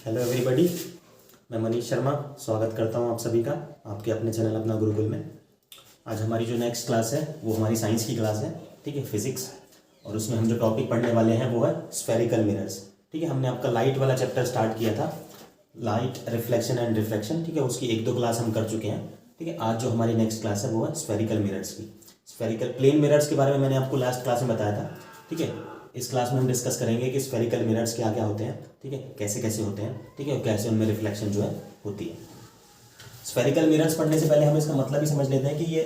Hello everybody, मैं मनीष शर्मा स्वागत करता हूं आप सभी का आपके अपने चैनल अपना गुरुकुल में। आज हमारी जो नेक्स्ट क्लास है वो हमारी साइंस की क्लास है, ठीक है, फिजिक्स। और उसमें हम जो टॉपिक पढ़ने वाले हैं वो है स्फेरिकल मिरर्स। ठीक है, हमने आपका लाइट वाला चैप्टर स्टार्ट किया था, लाइट रिफ्लेक्शन एंड रिफ्रैक्शन। ठीक है, उसकी एक दो क्लास हम कर चुके हैं। ठीक है, आज जो हमारी नेक्स्ट क्लास है वो है स्फेरिकल मिरर्स की। स्फेरिकल प्लेन मिरर्स के बारे में मैंने आपको लास्ट क्लास में बताया था। ठीक है, इस क्लास में हम डिस्कस करेंगे कि स्फेरिकल मिरर्स क्या क्या होते हैं, ठीक है, कैसे कैसे होते हैं, ठीक है, और कैसे उनमें रिफ्लेक्शन जो है होती है। स्फेरिकल मिरर्स पढ़ने से पहले हम इसका मतलब ही समझ लेते हैं कि ये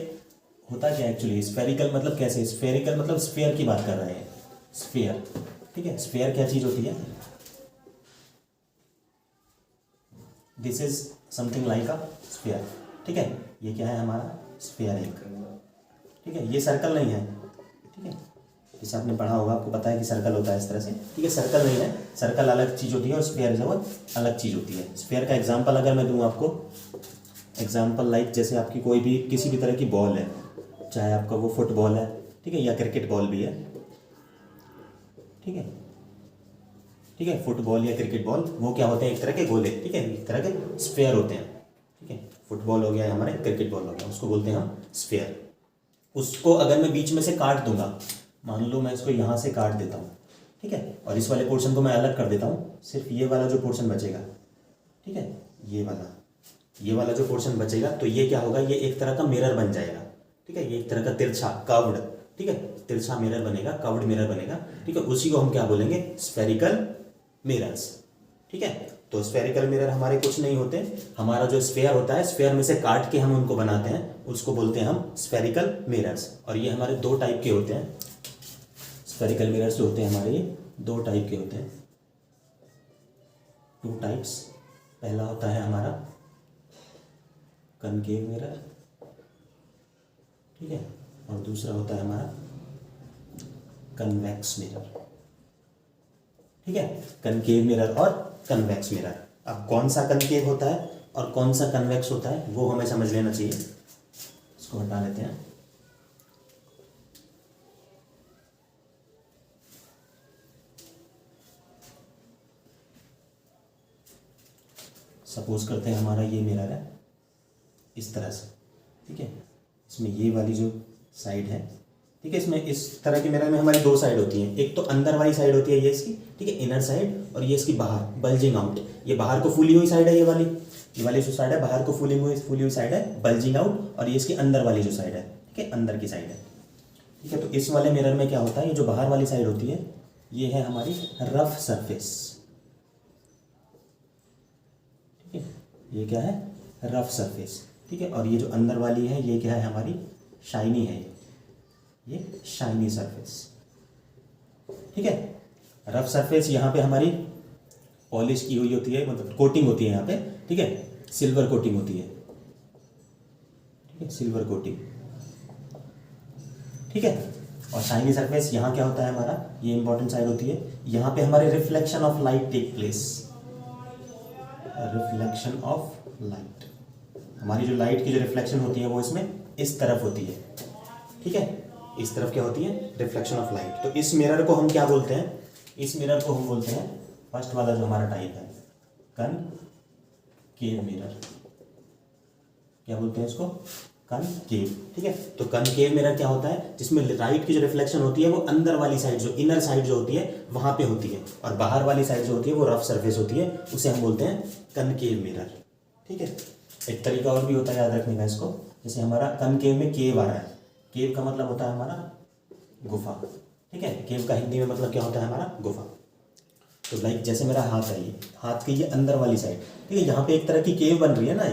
होता क्या है एक्चुअली। स्फेरिकल मतलब कैसे, स्फेरिकल मतलब स्फेयर की बात कर रहे हैं, स्फेयर। ठीक है, स्फेयर क्या चीज होती है? This is something like a sphere. ठीक है, ये क्या है हमारा स्फेयर एक। ठीक है, ये सर्कल नहीं है। ठीक है, जैसे आपने पढ़ा होगा, आपको पता है कि सर्कल होता है इस तरह से। ठीक है, सर्कल नहीं है, सर्कल अलग चीज़ होती है और स्फेयर जो है अलग चीज़ होती है। स्फेयर का एग्जांपल अगर मैं दूं आपको, एग्जांपल लाइक जैसे आपकी कोई भी किसी भी तरह की बॉल है, चाहे आपका वो फुटबॉल है, ठीक है, या क्रिकेट बॉल भी है। ठीक है, ठीक है, फुटबॉल या क्रिकेट बॉल वो क्या होते हैं, एक तरह के गोले। ठीक है, एक तरह के स्फेयर होते हैं। ठीक है, फुटबॉल हो गया हमारे, क्रिकेट बॉल हो गया, उसको बोलते हैं हम स्फेयर। उसको अगर मैं बीच में से काट दूंगा, मान लो मैं इसको यहाँ से काट देता हूँ, ठीक है, और इस वाले पोर्शन को मैं अलग कर देता हूँ, सिर्फ ये वाला जो पोर्शन बचेगा, ठीक है, ये वाला जो पोर्शन बचेगा, तो ये क्या होगा, ये एक तरह का मिरर बन जाएगा। ठीक है, ये एक तरह का तिरछा कर्व्ड, ठीक है, तिरछा मिरर बनेगा, कर्व्ड मिरर बनेगा। ठीक है, उसी को हम क्या बोलेंगे, स्फेरिकल मिरर्स। ठीक है, तो स्फेरिकल मिरर हमारे कुछ नहीं होते, हमारा जो स्फेयर होता है, स्फेयर में से काट के हम उनको बनाते हैं, उसको बोलते हैं हम स्फेरिकल मिरर्स। और ये हमारे दो टाइप के होते हैं। स्फेरिकल मिरर्स जो होते हैं हमारे, ये दो टाइप के होते हैं, टू टाइप्स। पहला होता है हमारा कनकेव मिरर, ठीक है, और दूसरा होता है हमारा कन्वेक्स मिरर। ठीक है, कनकेव मिरर और कन्वेक्स मिरर। अब कौन सा कनकेव होता है और कौन सा कन्वेक्स होता है वो हमें समझ लेना चाहिए। इसको हटा लेते हैं। सपोज करते हैं हमारा ये मिरर है इस तरह से। ठीक है, इसमें ये वाली जो साइड है, ठीक है, इसमें इस तरह के मिरर में हमारी दो साइड होती हैं। एक तो अंदर वाली साइड होती है ये इसकी, ठीक है, इनर साइड, और ये इसकी बाहर बल्जिंग आउट। ये बाहर को फूली हुई साइड है, ये वाली जो साइड है बाहर को फूली हुई साइड है, बल्जिंग आउट। और ये इसकी अंदर वाली जो साइड है, ठीक है, अंदर की साइड है। ठीक है, तो इस वाले मिरर में क्या होता है, ये जो बाहर वाली साइड होती है ये है हमारी रफ सरफेस। ठीक है, ये क्या है, रफ सरफेस। ठीक है, और ये जो अंदर वाली है ये क्या है हमारी, शाइनी है, ये शाइनी सरफेस। ठीक है, रफ सरफेस यहाँ पे हमारी पॉलिश की हुई होती है, मतलब कोटिंग होती है यहाँ पे। ठीक है, सिल्वर कोटिंग होती है। ठीक है, सिल्वर कोटिंग। ठीक है, और शाइनी सरफेस यहाँ क्या होता है हमारा, ये इंपॉर्टेंट साइड होती है, यहाँ पे हमारे reflection of light take place. Reflection of light, हमारी जो लाइट की जो रिफ्लेक्शन होती है वो इसमें इस तरफ होती है। ठीक है, इस तरफ क्या होती है, रिफ्लेक्शन ऑफ लाइट। तो इस मिरर को हम क्या बोलते हैं, इस मिरर को हम बोलते हैं, फर्स्ट वाला जो हमारा टाइप है कनकेव मिरर। क्या बोलते हैं इसको, कनकेव। ठीक है, तो कनकेव मिरर क्या होता है, जिसमें लाइट की जो रिफ्लेक्शन होती है वो अंदर वाली साइड, जो इनर साइड जो होती है वहां पे होती है, और बाहर वाली साइड जो होती है वो रफ सरफेस होती है, उसे हम बोलते हैं कनकेव मिरर। ठीक है, एक तरीका और भी होता है याद रखने का इसको, जैसे हमारा कनकेव में केव आ रहा है, केव का मतलब होता है हमारा गुफा। ठीक है, केव का हिंदी में मतलब क्या होता है हमारा, गुफा। तो लाइक जैसे मेरा हाथ है, ये हाथ की ये अंदर वाली साइड, ठीक है, यहाँ पे एक तरह की केव बन रही है ना,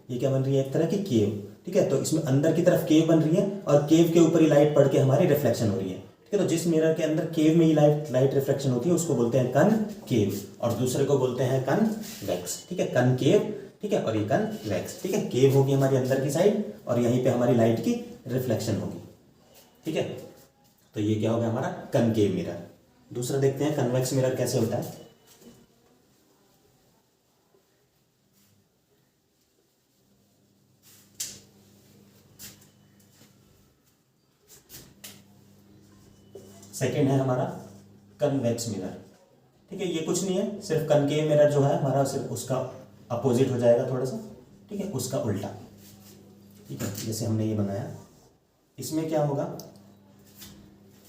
ये क्या बन रही है, एक तरह की केव। ठीक है, तो इसमें अंदर की तरफ केव बन रही है और केव के ऊपर ही लाइट पड़ के हमारी रिफ्लेक्शन हो रही है। ठीक है, तो जिस मिरर के अंदर केव में ही लाइट रिफ्लेक्शन होती है उसको बोलते हैं कन केव, और दूसरे को बोलते हैं कनवेक्स। ठीक है, कन केव, ठीक है, और ये कनवेक्स। ठीक है, केव होगी हमारी अंदर की साइड और यहीं पे हमारी लाइट की रिफ्लेक्शन होगी। ठीक है, तो ये क्या हो गया हमारा कनकेव मिरर। दूसरा देखते हैं कन्वेक्स मिरर कैसे होता है। सेकंड है हमारा कन्वेक्स मिरर। ठीक है, ये कुछ नहीं है, सिर्फ कनकेव मिरर जो है हमारा सिर्फ उसका अपोजिट हो जाएगा थोड़ा सा, ठीक है, उसका उल्टा। ठीक है, जैसे हमने ये बनाया, इसमें क्या होगा,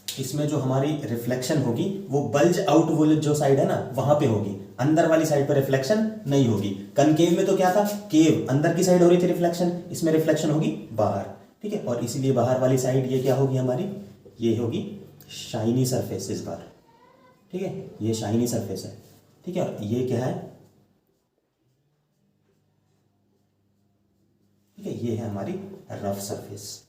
इसमें जो हमारी रिफ्लेक्शन होगी वो बल्ज आउट वाली जो साइड है ना वहां पे होगी, अंदर वाली साइड पर रिफ्लेक्शन नहीं होगी। कनकेव में तो क्या था, केव अंदर की साइड हो रही थी रिफ्लेक्शन, इसमें रिफ्लेक्शन होगी बाहर। ठीक है, और इसीलिए बाहर वाली साइड ये क्या होगी हमारी, ये होगी शाइनी सरफेस इस बार। ठीक है, ये शाइनी सरफेस है। ठीक है, और ये क्या है, ठीक है, ये है हमारी रफ सरफेस।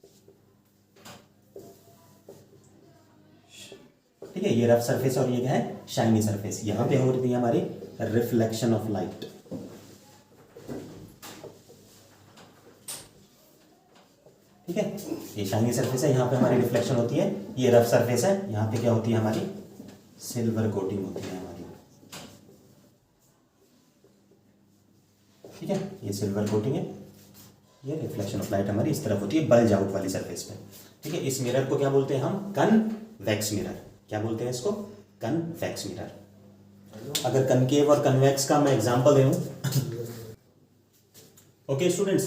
ठीक है, ये रफ सरफेस और ये क्या है, शाइनी सरफेस। यहां पे हो रही थी हमारी रिफ्लेक्शन ऑफ लाइट। ठीक है, ये शाइनी सरफेस है, यहां पे हमारी रिफ्लेक्शन होती है। ये रफ सरफेस है, यहां पे क्या होती है हमारी सिल्वर कोटिंग होती है हमारी। ठीक है, ये सिल्वर कोटिंग है, ये रिफ्लेक्शन ऑफ लाइट हमारी इस तरफ होती है बल्ज आउट वाली सरफेस पे। ठीक है, इस मिरर को क्या बोलते हैं हम, कन्वेक्स मिरर। क्या बोलते हैं इसको, कन्वेक्स मिरर। अगर कनकेव और कन्वेक्स का मैं एग्जांपल दे दूं ओके स्टूडेंट्स,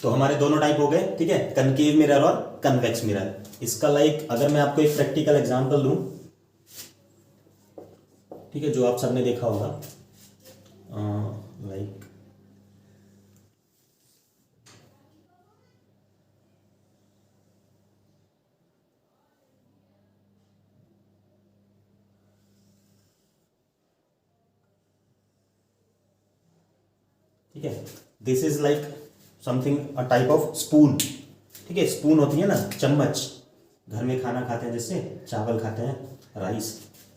तो हमारे दोनों टाइप हो गए। ठीक है, कनकेव मिरर और कन्वेक्स मिरर। इसका अगर मैं आपको एक प्रैक्टिकल एग्जांपल दूं, ठीक है, जो आप सबने देखा होगा, लाइक ठीक है, this is like something a type of spoon. ठीक है, स्पून होती है ना, चम्मच, घर में खाना खाते हैं जिससे, चावल खाते हैं, राइस,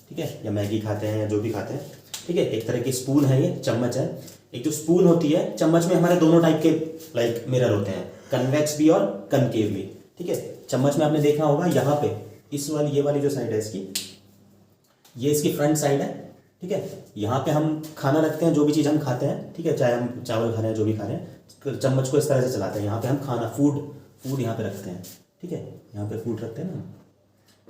ठीक है, या मैगी खाते हैं या जो भी खाते हैं। ठीक है, एक तरह की स्पून है, ये चम्मच है। एक जो स्पून होती है, चम्मच में हमारे दोनों टाइप के लाइक मिरर होते हैं, कन्वेक्स भी और कनकेव भी। ठीक है, चम्मच में आपने देखा होगा यहाँ पे इस वाली, ये वाली जो साइड है इसकी, ये इसकी फ्रंट साइड है। ठीक है, यहाँ पे हम खाना रखते हैं, जो भी चीज़ हम खाते हैं, ठीक है, चाहे हम चावल खा रहे हैं, जो भी खा रहे हैं, तो चम्मच को इस तरह से चलाते हैं। यहाँ पे हम खाना, फूड यहाँ पे रखते हैं। ठीक है, यहाँ पे फूड रखते हैं ना,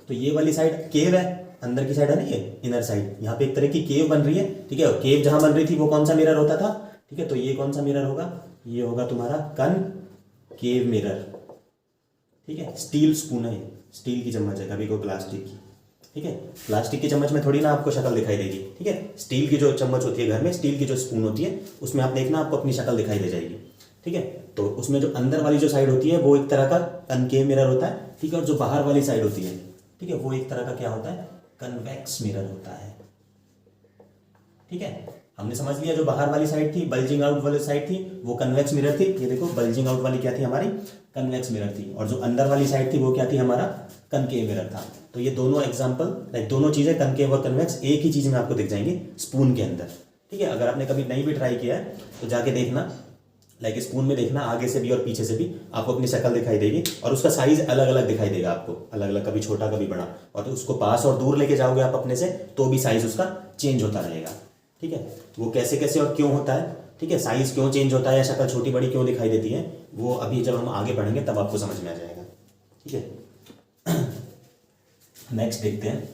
तो ये वाली साइड केव है, अंदर की साइड है ना, ये इनर साइड, यहाँ पे एक तरह की केव बन रही है। ठीक है, केव जहाँ बन रही थी वो कौन सा मिरर होता था, ठीक है, तो ये कौन सा मिरर होगा, ये होगा तुम्हारा कनकेव मिरर। ठीक है, स्टील स्पून है, स्टील की चम्मच है, कभी कोई प्लास्टिक की। ठीक है, प्लास्टिक की चम्मच में थोड़ी ना आपको शक्ल दिखाई देगी। ठीक है, स्टील की जो चम्मच होती है घर में, स्टील की जो स्पून होती है, उसमें आप देखना आपको अपनी शक्ल दिखाई दे जाएगी। ठीक है, तो उसमें जो अंदर वाली जो साइड होती है वो एक तरह का कनकेव मिरर होता है। ठीक है, और जो बाहर वाली साइड होती है, ठीक है, वो एक तरह का क्या होता है, कन्वेक्स मिरर होता है। ठीक है, हमने समझ लिया, जो बाहर वाली साइड थी, बल्जिंग आउट वाली साइड थी, वो कन्वेक्स मिरर थी। ये देखो, बल्जिंग आउट वाली क्या थी हमारी, कन्वेक्स मिरर थी, और जो अंदर वाली साइड थी वो क्या थी, हमारा कनकेव मिरर था। तो ये दोनों एग्जांपल, लाइक दोनों चीजें, कनकेव और कन्वेक्स, एक ही चीज में आपको दिख जाएंगी स्पून के अंदर। ठीक है, अगर आपने कभी नहीं भी ट्राई किया है तो जाके देखना, लाइक स्पून में देखना, आगे से भी और पीछे से भी आपको अपनी शक्ल दिखाई देगी, और उसका साइज अलग अलग दिखाई देगा आपको, अलग अलग, कभी छोटा कभी बड़ा, और तो उसको पास और दूर लेके जाओगे आप अपने से तो भी साइज उसका चेंज होता रहेगा। ठीक है, वो कैसे कैसे और क्यों होता है, ठीक है, साइज क्यों चेंज होता है या शक्ल छोटी बड़ी क्यों दिखाई देती है, वो अभी जब हम आगे बढ़ेंगे तब आपको समझ में आ जाएगा। ठीक है, नेक्स्ट देखते हैं।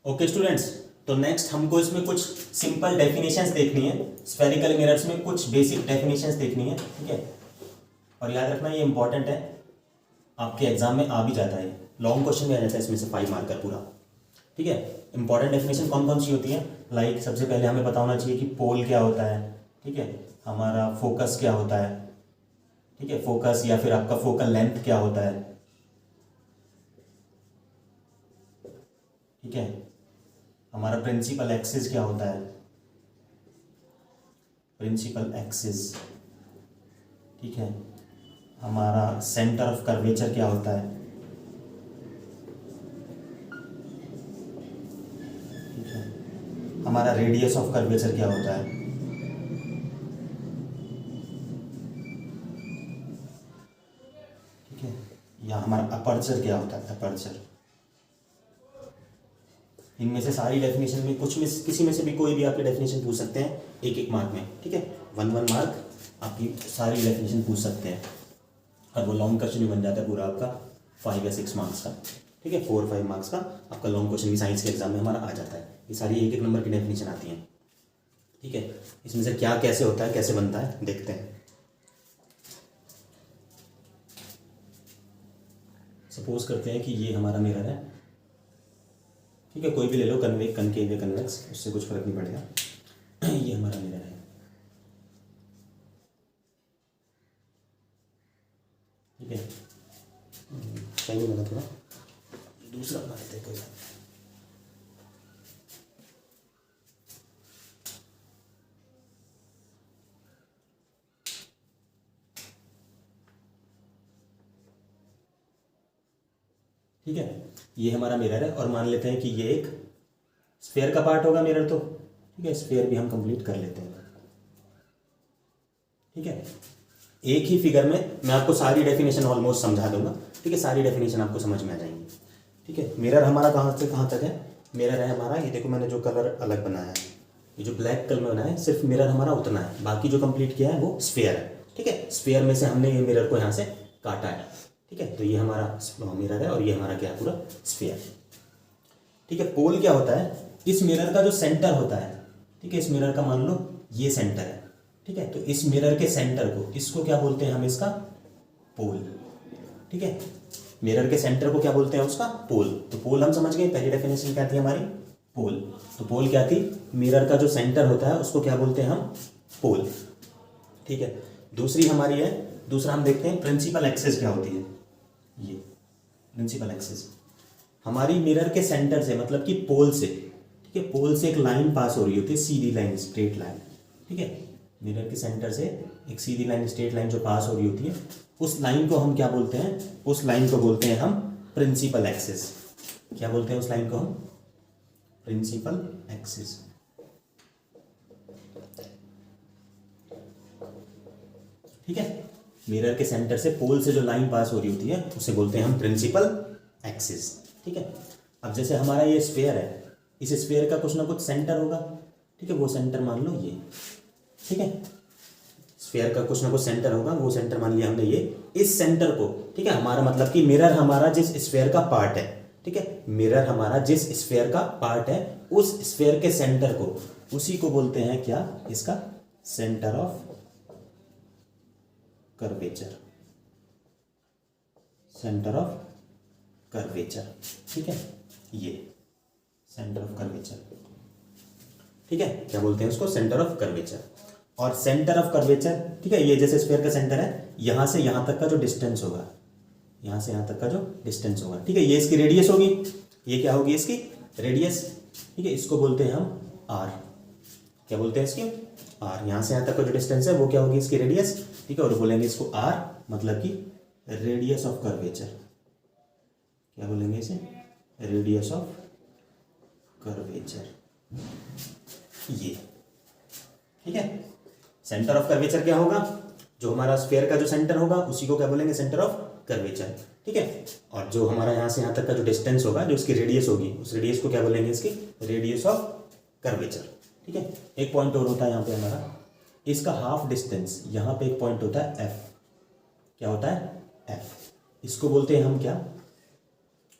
ओके स्टूडेंट्स, तो नेक्स्ट हमको इसमें कुछ सिंपल डेफिनेशंस देखनी है, स्फेरिकल मिरर्स में कुछ बेसिक डेफिनेशंस देखनी है। ठीक है, और याद रखना ये इंपॉर्टेंट है, आपके एग्जाम में आ भी जाता है, लॉन्ग क्वेश्चन में आ जाता है इसमें से 5 मार्क का पूरा। ठीक है, इंपॉर्टेंट डेफिनेशन कौन कौन सी होती है, लाइक सबसे पहले हमें पता होना चाहिए कि पोल क्या होता है। ठीक है, हमारा फोकस क्या होता है, ठीक है, फोकस या फिर आपका फोकल लेंथ क्या होता है। ठीक है, हमारा प्रिंसिपल एक्सिस क्या होता है, प्रिंसिपल एक्सिस। ठीक है, हमारा सेंटर ऑफ कर्वेचर क्या होता है। ठीक है, हमारा रेडियस ऑफ कर्वेचर क्या होता है। ठीक है, या हमारा अपर्चर क्या होता है, अपर्चर। इनमें से सारी डेफिनेशन में कुछ में किसी में से भी कोई भी आपके डेफिनेशन पूछ सकते हैं, एक एक मार्क में। ठीक है, 1 मार्क आपकी सारी डेफिनेशन पूछ सकते हैं, और वो लॉन्ग क्वेश्चन भी बन जाता है पूरा आपका 5 या 6 मार्क्स का। ठीक है, 4-5 मार्क्स का आपका लॉन्ग क्वेश्चन भी साइंस के एग्जाम में हमारा आ जाता है। ये सारी 1-1 नंबर की डेफिनेशन आती हैं। ठीक है, इसमें से क्या कैसे होता है, कैसे बनता है, देखते हैं। सपोज करते हैं कि ये हमारा मिरर है। ठीक है, कोई भी ले लो, कनकेव या कन्वेक्स, उससे कुछ फर्क नहीं पड़ेगा। ये हमारा मिरर है। ठीक है, सही बना, थोड़ा दूसरा बना लेते हैं, कोई बात। ठीक है, ये हमारा मिरर है और मान लेते हैं कि ये एक स्फेयर का पार्ट होगा मिरर तो। ठीक है, स्फेयर भी हम कंप्लीट कर लेते हैं। ठीक है, एक ही फिगर में मैं आपको सारी डेफिनेशन ऑलमोस्ट समझा दूंगा। ठीक है, सारी डेफिनेशन आपको समझ में आ जाएंगी। ठीक है, मिरर हमारा कहाँ से कहाँ तक है? मिरर है हमारा, ये देखो मैंने जो कलर अलग बनाया है, ये जो ब्लैक कलर में बनाया है, सिर्फ मिरर हमारा उतना है, बाकी जो कंप्लीट किया है वो स्फेयर है। ठीक है, स्फेयर में से हमने ये मिरर को यहाँ से काटा है। ठीक है, तो ये हमारा मिरर है और ये हमारा क्या है, पूरा स्फेयर। ठीक है, पोल क्या होता है? इस मिरर का जो सेंटर होता है, ठीक है, इस मिरर का मान लो ये सेंटर है। ठीक है, तो इस मिरर के सेंटर को, इसको क्या बोलते हैं हम? इसका पोल। ठीक है, मिरर के सेंटर को क्या बोलते हैं? उसका पोल। तो पोल हम समझ गए, पहली डेफिनेशन क्या थी हमारी? पोल। तो पोल क्या थी? मिरर का जो सेंटर होता है उसको क्या बोलते हैं हम? पोल। ठीक है, दूसरी हमारी है, दूसरा हम देखते हैं प्रिंसिपल एक्सिस क्या होती है। ये प्रिंसिपल एक्सिस हमारी मिरर के सेंटर से, मतलब कि पोल से, ठीक है, पोल से एक लाइन पास हो रही होती है, सीधी लाइन, स्ट्रेट लाइन। ठीक है, मिरर के सेंटर से एक सीधी लाइन, स्ट्रेट लाइन जो पास हो रही होती है, उस लाइन को हम क्या बोलते हैं? उस लाइन को बोलते हैं हम प्रिंसिपल एक्सिस। क्या बोलते हैं उस लाइन को हम? Principal axis. ठीक है, मिरर के सेंटर से पोल से जो लाइन पास हो रही होती है उसे बोलते हैं हम प्रिंसिपल एक्सिस। ठीक है, अब जैसे हमारा ये स्फेयर है, इस स्फेयर का कुछ ना कुछ सेंटर होगा। ठीक है, वो सेंटर मान लो ये। ठीक है, स्फेयर का कुछ ना कुछ सेंटर होगा, वो सेंटर मान लिया हमने ये। इस सेंटर को, ठीक है, हमारा मतलब कि मिरर हमारा जिस स्फेयर का पार्ट है, ठीक है, मिरर हमारा जिस स्फेयर का पार्ट है, उस स्फेयर के सेंटर को, उसी को बोलते हैं क्या? इसका centre of curvature. Centre of curvature. ठीक है, ये सेंटर ऑफ कर्वेचर। ठीक है, क्या बोलते हैं उसको? Centre of curvature. और सेंटर ऑफ कर्वेचर, ठीक है, ये जैसे स्फीयर का सेंटर है, यहां से यहां तक का जो डिस्टेंस होगा, यहां से यहां तक का जो डिस्टेंस होगा, ठीक है, ये इसकी रेडियस होगी। ये क्या होगी? इसकी रेडियस। ठीक है, इसको बोलते हैं हम आर। क्या बोलते हैं इसकी? आर। यहां से यहां तक का जो डिस्टेंस है वो क्या होगी? इसकी रेडियस। ठीक है, और बोलेंगे इसको आर, मतलब कि रेडियस ऑफ कर्वेचर। क्या बोलेंगे इसे? Radius of curvature. ये, ठीक है, सेंटर ऑफ कर्वेचर क्या होगा? जो हमारा स्फीयर का जो सेंटर होगा उसी को क्या बोलेंगे? Centre of curvature. ठीक है, और जो हमारा यहां से यहां तक का जो डिस्टेंस होगा, जो इसकी रेडियस होगी, उस रेडियस को क्या बोलेंगे? इसकी रेडियस ऑफ कर्वेचर। ठीक है, एक पॉइंट और होता है यहाँ पे हमारा, इसका हाफ डिस्टेंस, यहाँ पे एक पॉइंट होता है एफ। क्या होता है? एफ। इसको बोलते हैं हम क्या?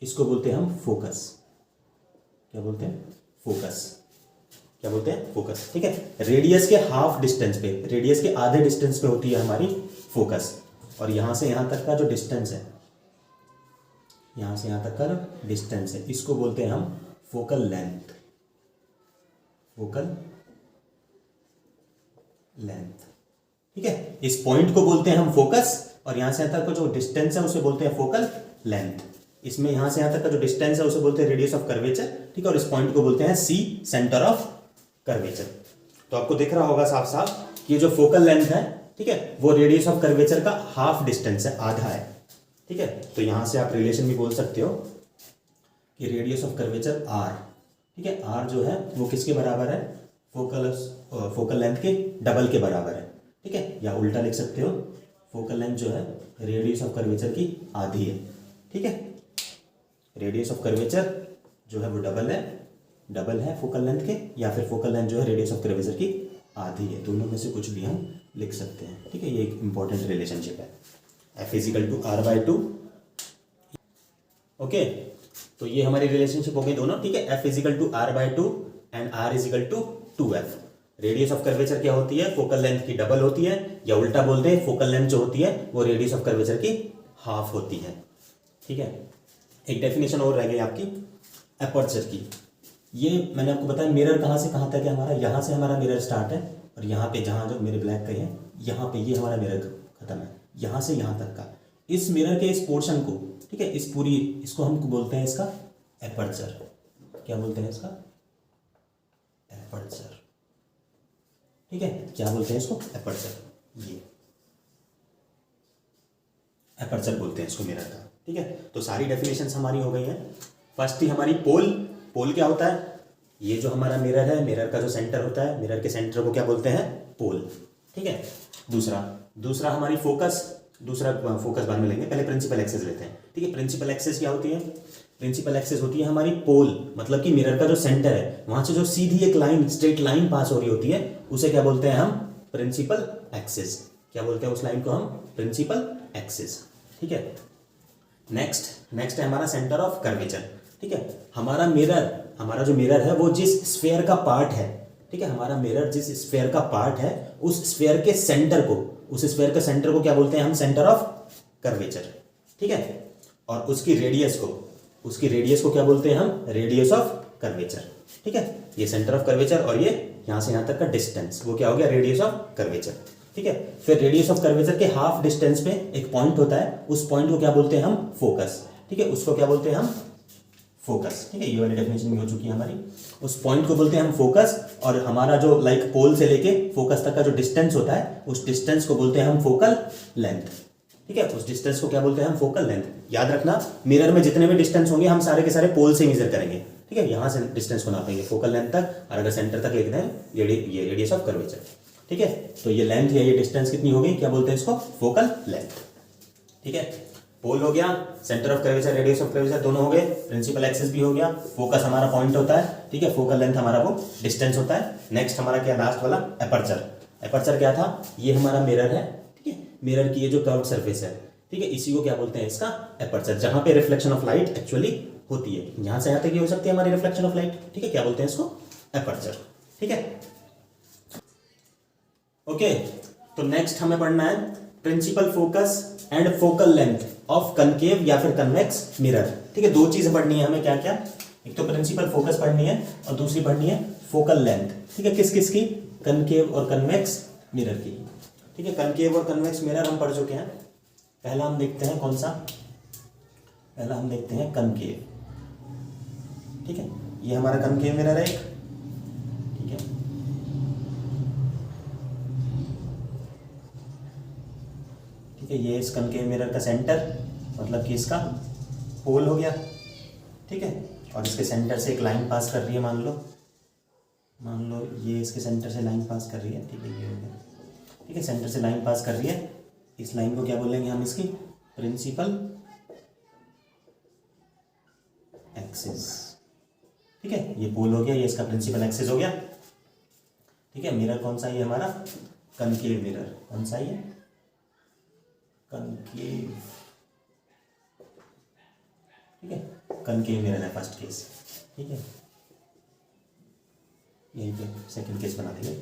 इसको बोलते हैं हम फोकस। क्या बोलते हैं? फोकस। क्या बोलते हैं? फोकस। ठीक है, रेडियस के हाफ डिस्टेंस पे, रेडियस के आधे डिस्टेंस पे होती है हमारी फोकस। और यहां से यहां तक का जो डिस्टेंस है, यहां से यहां तक का जो डिस्टेंस है, इसको बोलते हैं हम फोकल लेंथ। Focal length. ठीक है, इस पॉइंट को बोलते हैं हम फोकस, और यहां से यहां तक का जो डिस्टेंस है उसे बोलते हैं फोकल लेंथ। इसमें यहां से यहां तक का जो डिस्टेंस है उसे बोलते हैं रेडियस ऑफ कर्वेचर। ठीक है, और इस पॉइंट को बोलते हैं सी, सेंटर ऑफ कर्वेचर। तो आपको दिख रहा होगा साफ साफ कि ये जो फोकल लेंथ है, ठीक है, वो रेडियस ऑफ कर्वेचर का हाफ डिस्टेंस है, आधा है। ठीक है, तो यहां से आप रिलेशन भी बोल सकते हो कि रेडियस ऑफ कर्वेचर आर, ठीक है, आर जो है वो किसके बराबर है? फोकल लेंथ के डबल के बराबर है। ठीक है, या उल्टा लिख सकते हो, फोकल लेंथ जो है रेडियस ऑफ कर्वेचर की आधी है। ठीक है, रेडियस ऑफ कर्वेचर जो है वो डबल है फोकल लेंथ के, या फिर फोकल लेंथ जो है रेडियस ऑफ कर्वेचर की आधी है। दोनों में से कुछ भी हम लिख सकते हैं। ठीक है, ये एक इंपॉर्टेंट रिलेशनशिप है, F = R/2। ओके, तो ये हमारी रिलेशनशिप हो गई दोनों, ठीक है। F equal to R by 2 and R equal to 2f। Radius of curvature क्या होती है, फोकल लेंथ की डबल होती है, या उल्टा बोलते हैं फोकल लेंथ जो होती है वो रेडियस ऑफ कर्वेचर की हाफ होती है, ठीक है। एक डेफिनेशन और रह गई आपकी एपर्चर की। ये मैंने आपको बताया मिरर कहाँ से कहाँ तक है हमारा, यहाँ से हमारा मिरर स्टार्ट है और यहाँ पे जहाँ जो मेरे ब्लैक कही है यहाँ पे ये हमारा मिरर खत्म है, यहाँ से यहाँ तक का। इस मिरर के इस पोर्शन को, ठीक है, इस पूरी इसको हम बोलते हैं इसका एपर्चर। क्या बोलते हैं इसका, एपर्चर, ठीक है। क्या बोलते हैं इसको, एपर्चर। ये एपर्चर बोलते हैं इसको मिरर का, ठीक है। तो सारी डेफिनेशंस हमारी हो गई हैं। फर्स्ट थी हमारी पोल। पोल क्या होता है, ये जो हमारा मिरर है, मिरर का जो सेंटर होता है, मिरर के सेंटर को क्या बोलते हैं, पोल, ठीक है। दूसरा हमारी फोकस। दूसरा फोकस बाद में लेंगे, पहले प्रिंसिपल एक्सिस लेते हैं, ठीक है। प्रिंसिपल एक्सिस क्या होती है, प्रिंसिपल एक्सिस होती है हमारी पोल, मतलब कि मिरर का जो सेंटर है वहां से जो सीधी एक लाइन, स्ट्रेट लाइन पास हो रही होती है, उसे क्या बोलते हैं हम, प्रिंसिपल एक्सिस। क्या बोलते हैं उस लाइन को हम, प्रिंसिपल एक्सिस, ठीक है। नेक्स्ट है हमारा सेंटर ऑफ कर्वेचर, ठीक है। हमारा जो मिरर है वो जिस स्फेयर का पार्ट है, ठीक है, हमारा मिरर जिस स्फेयर का पार्ट है उस स्फेयर के सेंटर को क्या बोलते हैं हम, सेंटर ऑफ कर्वेचर, ठीक है। और उसकी रेडियस को क्या बोलते हैं हम, रेडियस ऑफ कर्वेचर, ठीक है। ये सेंटर ऑफ कर्वेचर और ये यहां से यहां तक का डिस्टेंस, वो क्या हो गया, रेडियस ऑफ कर्वेचर, ठीक है। फिर रेडियस ऑफ कर्वेचर के हाफ डिस्टेंस पे एक पॉइंट होता है, उस पॉइंट को क्या बोलते हैं हम, फोकस, ठीक है। उसको क्या बोलते हैं हम, फोकस, ठीक है। ये वाली डेफिनेशन भी हो चुकी है हमारी। उस पॉइंट को बोलते हैं हम फोकस, और हमारा जो लाइक पोल से लेके फोकस तक का जो डिस्टेंस होता है उस डिस्टेंस को बोलते हैं हम फोकल लेंथ, ठीक है। उस डिस्टेंस को क्या बोलते हैं हम, फोकल लेंथ। याद रखना, मिरर में जितने भी डिस्टेंस होंगे हम सारे के सारे पोल से मेजर करेंगे, ठीक है। यहां से डिस्टेंस को नापेंगे फोकल लेंथ तक, और अगर सेंटर तक लिख दें ये रेडियस ऑफ कर्वेचर, ठीक है। तो ये लेंथ या ये डिस्टेंस कितनी हो गई, क्या बोलते हैं इसको, फोकल लेंथ, ठीक है। पोल हो गया, centre of curvature, radius of curvature दोनों हो गए, प्रिंसिपल एक्सिस भी हो गया, फोकस हमारा पॉइंट होता है, ठीक है, फोकल लेंथ हमारा वो डिस्टेंस होता है। नेक्स्ट हमारा क्या, लास्ट वाला एपर्चर। एपर्चर क्या था, ये हमारा मिरर है, ठीक है। मिरर की ये जो कर्व्ड सरफेस है, ठीक है, इसी को क्या बोलते हैं, इसका एपर्चर, जहां पे रिफ्लेक्शन ऑफ लाइट एक्चुअली होती है। यहां से यहां तक ये हो सकती है हमारी रिफ्लेक्शन ऑफ लाइट, ठीक है। क्या बोलते हैं इसको, एपर्चर, ठीक है। ओके, तो नेक्स्ट हमें पढ़ना है principal focus and focal length of concave या फिर कन्वेक्स मिरर, ठीक है। दो चीजें पढ़नी है हमें, क्या क्या, एक तो प्रिंसिपल फोकस पढ़नी है और दूसरी पढ़नी है फोकल लेंथ, ठीक है। किस की, कनकेव और कन्वेक्स मिरर की, ठीक है। कनकेव और कन्वेक्स मिरर हम पढ़ चुके हैं। पहला हम देखते हैं कौन सा, पहला हम देखते हैं कनकेव, ठीक है। ये हमारा कनकेव मिरर है एक, ठीक है। ठीक है, ये इस कनकेव मिरर का सेंटर, मतलब कि इसका पोल हो गया, ठीक है। और इसके सेंटर से एक लाइन पास कर रही है, मान लो ये इसके सेंटर से लाइन पास कर रही है, ठीक है, ये हो गया, ठीक है। सेंटर से लाइन पास कर रही है, इस लाइन को क्या बोलेंगे हम, इसकी प्रिंसिपल एक्सिस, ठीक है। ये पोल हो गया, ये इसका प्रिंसिपल एक्सिस हो गया, ठीक है। मिरर कौन सा, ये हमारा कनकेव मिरर, कौन सा ये, कनकेव, ठीक है। कनकेव मिरर है फर्स्ट केस, ठीक है। यहीं पे सेकंड केस बना देंगे,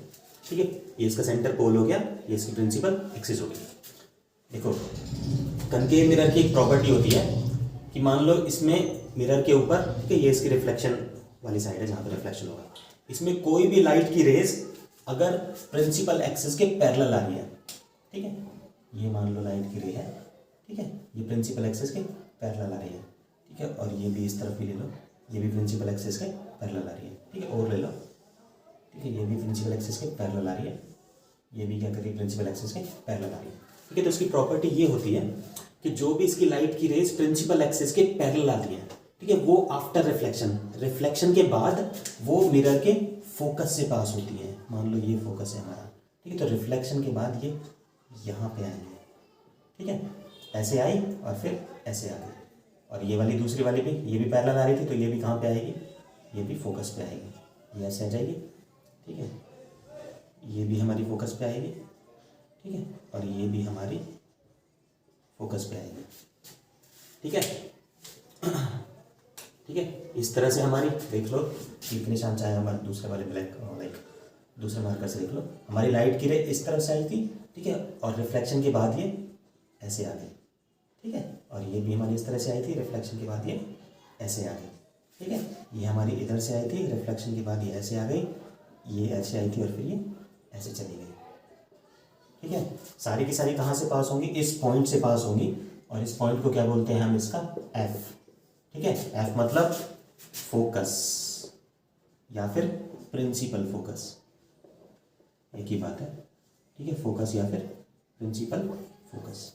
ठीक है। ये इसका सेंटर पोल हो गया, ये इसकी प्रिंसिपल एक्सिस हो गई। देखो, कनकेव मिरर की एक प्रॉपर्टी होती है कि मान लो इसमें मिरर के ऊपर, ठीक है, ये इसकी रिफ्लेक्शन वाली साइड है जहाँ पर रिफ्लेक्शन होगा, इसमें कोई भी लाइट की रेज अगर प्रिंसिपल एक्सिस के पैरेलल आ रही है, ठीक है, ये मान लो लाइट की रे है, ठीक है, ये प्रिंसिपल एक्सिस के पैरेलल आ रही है, ठीक है। और ये भी इस तरफ भी ले लो, ये भी प्रिंसिपल एक्सिस के पैरेलल आ रही है, ठीक है। और ले लो, ठीक है, ये भी प्रिंसिपल एक्सिस के पैरेलल आ रही है, ये भी क्या कर रही है, प्रिंसिपल एक्सिस के पैरेलल आ रही है, ठीक है। तो इसकी प्रॉपर्टी ये होती है कि जो भी इसकी लाइट की रेज प्रिंसिपल एक्सिस के पैरेलल आती है, ठीक है, वो आफ्टर रिफ्लेक्शन के बाद वो मिरर के फोकस से पास होती है। मान लो ये फोकस है हमारा, ठीक है। तो रिफ्लेक्शन के बाद ये यहाँ पे आएंगे, ठीक है, ऐसे आई और फिर ऐसे आ गई। और ये वाली दूसरी वाली भी, ये भी पैरेलल आ रही थी, तो ये भी कहाँ पे आएगी, ये भी फोकस पे आएगी, ये ऐसे आ जाएगी, ठीक है। ये भी हमारी फोकस पे आएगी, ठीक है। और ये भी हमारी फोकस पे आएगी, ठीक है। ठीक है, इस तरह से हमारी देख लो टिक निशान, चाहे हमारे दूसरे वाले ब्लैक लाइक दूसरे मार्कर से देख लो, हमारी लाइट की रे इस तरफ से आई थी, ठीक है, और रिफ्लेक्शन के बाद ये ऐसे आ गई, ठीक है, और ये भी हमारी इस तरह से आई थी, रिफ्लेक्शन के बाद ये ऐसे आ गई, ठीक है, ये हमारी इधर से आई थी, रिफ्लेक्शन के बाद ये ऐसे आ गई, ये ऐसे आई थी और फिर ये ऐसे चली गई, ठीक है। सारी की सारी कहाँ से पास होंगी, इस पॉइंट से पास होंगी, और इस पॉइंट को क्या बोलते हैं हम, इसका एफ, ठीक है, एफ मतलब फोकस या फिर प्रिंसिपल फोकस, एक ही बात है, ठीक है, फोकस या फिर प्रिंसिपल फोकस,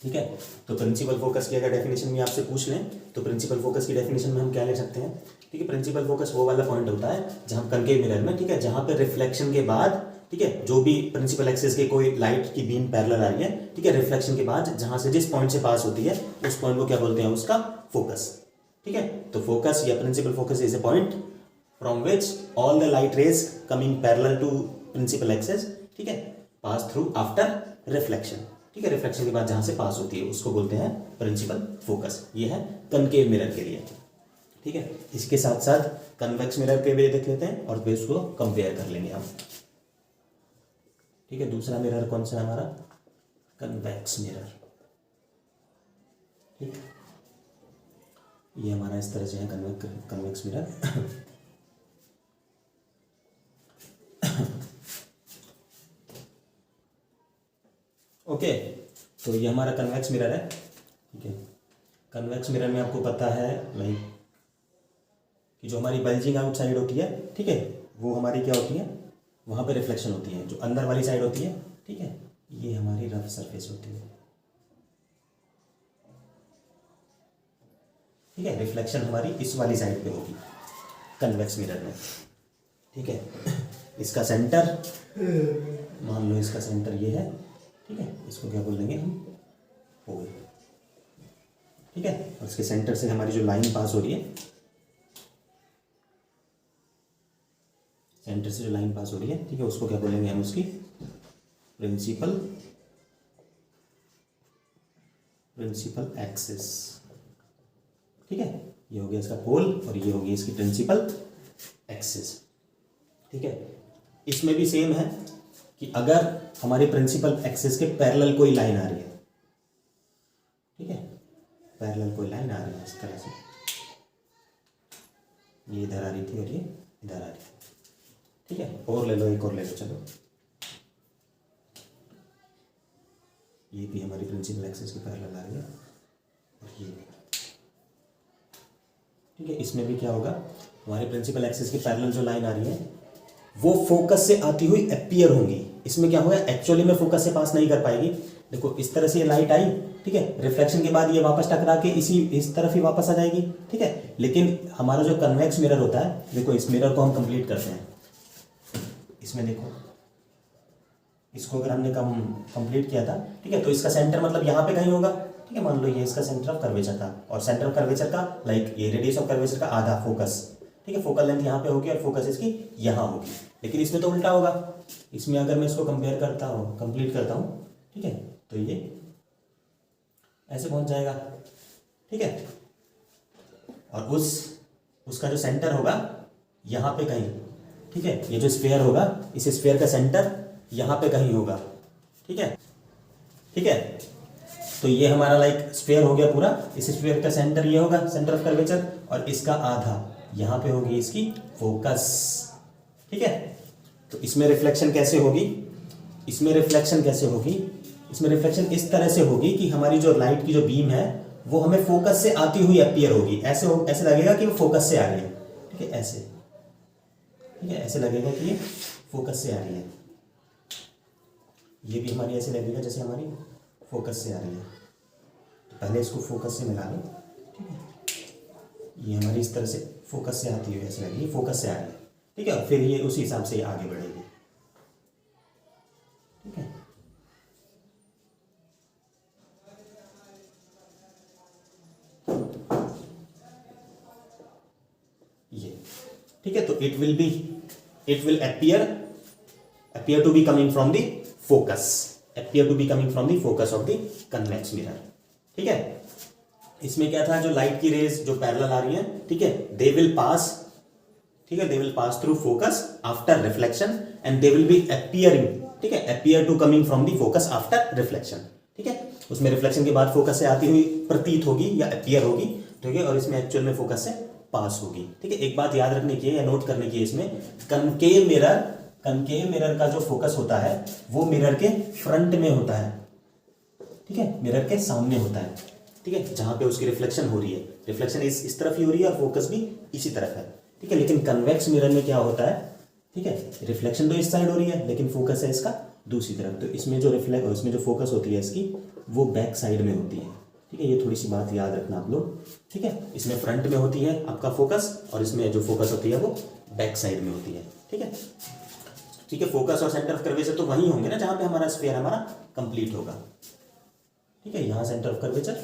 ठीक है। तो प्रिंसिपल फोकस की अगर डेफिनेशन में आपसे पूछ लें तो प्रिंसिपल फोकस की डेफिनेशन में हम क्या ले सकते हैं, ठीक है, प्रिंसिपल फोकस वो वाला पॉइंट होता है जहां कनकेव मिरर में, ठीक है, जहां पे रिफ्लेक्शन के बाद, ठीक है, जो भी प्रिंसिपल एक्सिस के कोई लाइट की बीम पैरेलल आ रही है, ठीक है, रिफ्लेक्शन के बाद जहां से जिस पॉइंट से पास होती है उस पॉइंट को क्या बोलते हैं, उसका फोकस, ठीक है। तो फोकस या principal focus is a point from which all the light rays coming parallel to principal axis, ठीक है, पास थ्रू आफ्टर रिफ्लेक्शन, ठीक है, रिफ्लेक्शन के बाद जहां से पास होती है उसको बोलते हैं प्रिंसिपल फोकस। ये है कनकेव मिरर के लिए, ठीक है। इसके साथ साथ कन्वेक्स मिरर के भी देख लेते हैं और फिर उसको कंपेयर कर लेंगे हम, ठीक है। दूसरा मिरर कौन सा है हमारा, कन्वेक्स मिरर, ठीक, ये हमारा इस तरह से है कन्वेक्स मिरर ओके, तो ये हमारा कन्वेक्स मिरर है, ठीक है। कन्वेक्स मिरर में आपको पता है लाइक कि जो हमारी बल्जिंग आउट साइड होती है, ठीक है, वो हमारी क्या होती है, वहाँ पे रिफ्लेक्शन होती है, जो अंदर वाली साइड होती है, ठीक है, ये हमारी रफ सरफेस होती है, ठीक है, रिफ्लेक्शन हमारी इस वाली साइड पे होगी कन्वेक्स मिरर में, ठीक है। इसका सेंटर मान लो, इसका सेंटर ये है, ठीक है, इसको क्या बोल देंगे हम, पोल, ठीक है, और इसके सेंटर से हमारी जो लाइन पास हो रही है, सेंटर से जो लाइन पास हो रही है, ठीक है, उसको क्या बोलेंगे हम, उसकी प्रिंसिपल एक्सिस, ठीक है, ये हो गया इसका पोल और ये होगी इसकी प्रिंसिपल एक्सिस, ठीक है। इसमें भी सेम है कि अगर हमारी प्रिंसिपल एक्सिस के पैरेलल कोई लाइन आ रही है, ठीक है, पैरेलल कोई लाइन आ रही है इस तरह से, ये इधर आ रही थी और ये इधर आ रही है, ठीक है, और ले लो, एक और ले लो, चलो, ये भी हमारी प्रिंसिपल एक्सिस के पैरेलल आ रही है और ये, ठीक है। इसमें भी क्या होगा, हमारी प्रिंसिपल एक्सिस के पैरेलल जो लाइन आ रही है वो फोकस से आती हुई अपीयर होंगी, इसमें क्या होगा, एक्चुअली में फोकस से पास नहीं कर पाएगी। देखो इस तरह से ये लाइट आई, ठीक है, रिफ्लेक्शन के बाद ये वापस टकरा के इस तरफ ही वापस आ जाएगी, ठीक है। लेकिन हमारा जो कन्वेक्स मिरर होता है, देखो इस मिरर को हम कंप्लीट करते हैं, इसमें देखो इसको अगर हमने कंप्लीट किया था, ठीक है, तो इसका सेंटर मतलब यहाँ पे कहीं होगा, ठीक है, मान लो ये इसका सेंटर ऑफ कर्वेचर था, और सेंटर ऑफ कर्वेचर का लाइक ये रेडियस ऑफ कर्वेचर का आधा फोकस, ठीक है, फोकल लेंथ यहाँ पे होगी और फोकस इसकी यहाँ होगी। लेकिन इसमें तो उल्टा होगा, इसमें अगर मैं इसको कंपेयर करता हूँ, कंप्लीट करता हूँ, ठीक है, तो ये ऐसे पहुंच जाएगा, ठीक है, और उसका जो सेंटर होगा यहाँ पे कहीं, ठीक है, ये जो स्फीयर होगा इस स्फीयर का सेंटर यहाँ पे कहीं होगा, ठीक है, ठीक है। तो ये हमारा लाइक स्फीयर हो गया पूरा, इस स्फीयर का सेंटर ये होगा, सेंटर ऑफ कर्वेचर, और इसका आधा यहाँ पे होगी इसकी फोकस, ठीक है। तो इसमें रिफ्लेक्शन कैसे होगी, इसमें रिफ्लेक्शन इस तरह से होगी कि हमारी जो लाइट की जो बीम है वो हमें फोकस से आती हुई अपीयर होगी, ऐसे लगेगा कि वो फोकस से आ रही है, ठीक है, ऐसे, ठीक है, ऐसे लगेगा कि ये फोकस से आ रही है, ये भी हमारी ऐसे लगेगा जैसे हमारी फोकस से आ रही है। तो पहले इसको फोकस से मिला लो, ठीक है, ये हमारी इस तरह से फोकस से आती हुई ऐसे लगेगी, फोकस से आ रही है, ठीक है, फिर ये उसी हिसाब से आगे बढ़ेगी, ठीक है। ये ठीक है, तो it will appear to be coming from the focus, appear to be coming from the focus of the convex mirror, ठीक है। इसमें क्या था, जो लाइट की रेज जो पैरेलल आ रही है, ठीक है, दे विल पास, ठीक है, they will pass through focus after reflection and they will be appearing, ठीक है, appear to coming from the focus after reflection, ठीक है। उसमें रिफ्लेक्शन के बाद फोकस से आती हुई प्रतीत होगी या अपीयर होगी, ठीक है, और इसमें एक्चुअल में फोकस से पास होगी, ठीक है। एक बात याद रखने की है या नोट करने की है, इसमें कनकेव मिरर का जो फोकस होता है वो मिरर के फ्रंट में होता है, ठीक है, मिरर के सामने होता है, ठीक है, जहां पे उसकी रिफ्लेक्शन हो रही है, रिफ्लेक्शन इस तरफ ही हो रही है और फोकस भी इसी तरफ है, ठीक है। लेकिन कन्वेक्स मिरर में क्या होता है, ठीक है, रिफ्लेक्शन तो इस साइड हो रही है लेकिन फोकस है इसका दूसरी तरफ, तो इसमें जो फोकस होती है इसकी वो बैक साइड में होती है, ठीक है। ये थोड़ी सी बात याद रखना आप लोग, ठीक है। इसमें फ्रंट में होती है आपका फोकस और इसमें जो फोकस होती है वो बैक साइड में होती है, ठीक है, ठीक है। फोकस और सेंटर ऑफ कर्वेचर तो वहीं होंगे ना जहां पे हमारा स्फीयर हमारा कंप्लीट होगा, ठीक है। यहाँ सेंटर ऑफ कर्वेचर,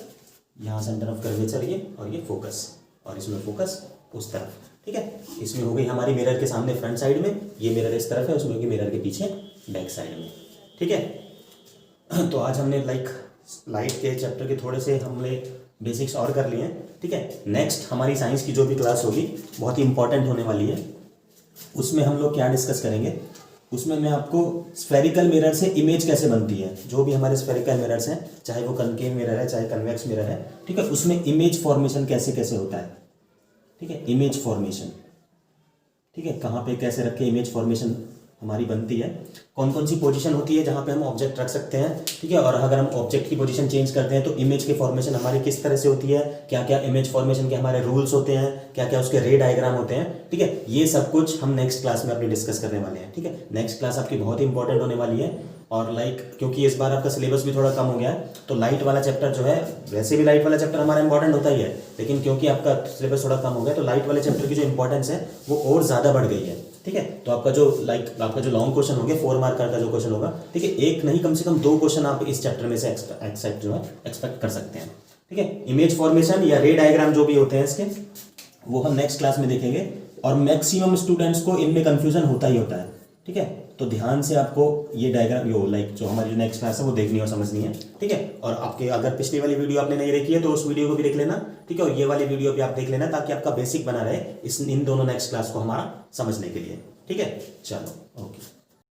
यहाँ सेंटर ऑफ कर्वेचर ये, और ये फोकस, और इसमें फोकस उस तरफ, ठीक है। इसमें हो गई हमारी मिरर के सामने फ्रंट साइड में, ये मिरर इस तरफ है, उसमें होगी मिरर के पीछे बैक साइड में, ठीक है। तो आज हमने लाइट के चैप्टर के थोड़े से हमने बेसिक्स और कर लिए हैं, ठीक है। नेक्स्ट हमारी साइंस की जो भी क्लास होगी बहुत ही इंपॉर्टेंट होने वाली है, उसमें हम लोग क्या डिस्कस करेंगे, उसमें मैं आपको स्फेरिकल मिरर से इमेज कैसे बनती है, जो भी हमारे स्फेरिकल मिरर्स हैं, चाहे वो कनकेव मिरर है चाहे कन्वेक्स मिरर है, ठीक है, उसमें इमेज फॉर्मेशन कैसे कैसे होता है, ठीक है, इमेज फॉर्मेशन, ठीक है, कहाँ पे कैसे रख के इमेज फॉर्मेशन हमारी बनती है, कौन कौन सी पोजीशन होती है जहाँ पे हम ऑब्जेक्ट रख सकते हैं, ठीक है, और अगर हम ऑब्जेक्ट की पोजीशन चेंज करते हैं तो इमेज के फॉर्मेशन हमारी किस तरह से होती है, क्या क्या इमेज फॉर्मेशन के हमारे रूल्स होते हैं, क्या क्या उसके रे डायग्राम होते हैं, ठीक है। ये सब कुछ हम नेक्स्ट क्लास में अपनी डिस्कस करने वाले हैं, ठीक है। नेक्स्ट क्लास आपकी बहुत ही इंपॉर्टेंट होने वाली है, और क्योंकि इस बार आपका सिलेबस भी थोड़ा कम हो गया है, तो लाइट वाला चैप्टर जो है, वैसे भी लाइट वाला चैप्टर हमारा इंपॉर्टेंट होता ही है, लेकिन क्योंकि आपका सिलेबस थोड़ा कम हो गया तो लाइट वाले चैप्टर की जो इंपॉर्टेंस है वो और ज़्यादा बढ़ गई है, ठीक है। तो आपका जो लॉन्ग क्वेश्चन हो गया 4 मार्क का जो क्वेश्चन होगा, ठीक है, एक नहीं कम से कम 2 क्वेश्चन आप इस चैप्टर में से एक्सपेक्ट कर सकते हैं, ठीक है। इमेज फॉर्मेशन या रे डायग्राम जो भी होते हैं इसके, वो हम नेक्स्ट क्लास में देखेंगे, और मैक्सिमम स्टूडेंट्स को इनमें कंफ्यूजन होता ही होता है, ठीक है। तो ध्यान से आपको ये डायग्राम जो हमारी नेक्स्ट क्लास है वो देखनी और समझनी है, ठीक है। और आपके अगर पिछली वाली वीडियो आपने नहीं देखी है तो उस वीडियो को भी देख लेना, ठीक है, और ये वाली वीडियो भी आप देख लेना ताकि आपका बेसिक बना रहे इन दोनों नेक्स्ट क्लास को हमारा समझने के लिए, ठीक है। चलो, ओके।